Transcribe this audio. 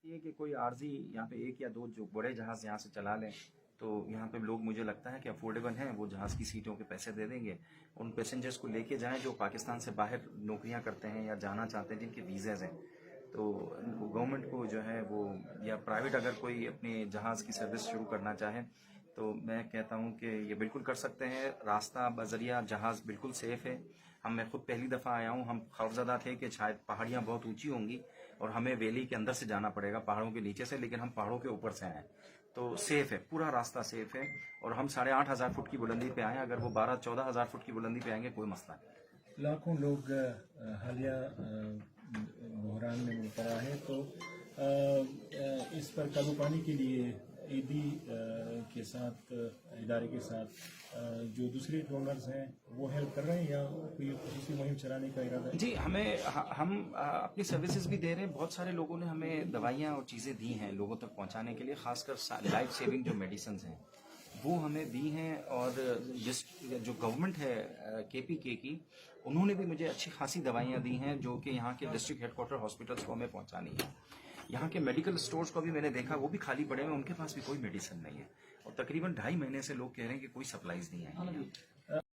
ये कि कोई आर्जी यहाँ पे एक या दो जो बड़े जहाज़ यहाँ से चला लें तो यहाँ पे लोग मुझे लगता है कि अफोर्डेबल हैं, वो जहाज़ की सीटों के पैसे दे देंगे, उन पैसेंजर्स को लेके जाएं जो पाकिस्तान से बाहर नौकरियाँ करते हैं या जाना चाहते हैं, जिनके वीज़ाज़ हैं। तो गवर्नमेंट को जो है वो, या प्राइवेट अगर कोई अपने जहाज़ की सर्विस शुरू करना चाहे तो मैं कहता हूँ कि ये बिल्कुल कर सकते हैं। रास्ता बजरिया जहाज़ बिल्कुल सेफ़ है। मैं खुद पहली दफ़ा आया हूँ, हम खौफजदा थे कि शायद पहाड़ियाँ बहुत ऊंची होंगी और हमें वैली के अंदर से जाना पड़ेगा, पहाड़ों के नीचे से, लेकिन हम पहाड़ों के ऊपर से आए, तो सेफ़ है, पूरा रास्ता सेफ़ है। और हम 8,500 फुट की बुलंदी पे आए, अगर वो 12-14 हज़ार फुट की बुलंदी पे आएंगे कोई मसला नहीं। लाखों लोग हालिया बहरान में मुबतला है, तो इस पर काबू पाने के लिए ईदी के साथ, इदारे के साथ जो दूसरे डोनर्स हैं वो हेल्प कर रहे हैं या कोई खुसूसी मुहिम चलाने का इरादा है? जी, हम अपनी सर्विसेज भी दे रहे हैं। बहुत सारे लोगों ने हमें दवाइयाँ और चीज़ें दी हैं लोगों तक पहुँचाने के लिए, खासकर लाइफ सेविंग जो मेडिसिन हैं वो हमें दी हैं। और जिस जो गवर्नमेंट है KPK की, उन्होंने भी मुझे अच्छी खासी दवाइयाँ दी हैं जो कि यहाँ के डिस्ट्रिक्ट हेडक्वार्टर हॉस्पिटल्स को हमें पहुँचानी है। यहाँ के मेडिकल स्टोर्स को भी मैंने देखा, वो भी खाली पड़े हैं, उनके पास भी कोई मेडिसिन नहीं है। और तकरीबन 2.5 महीने से लोग कह रहे हैं कि कोई सप्लाईज नहीं आई है।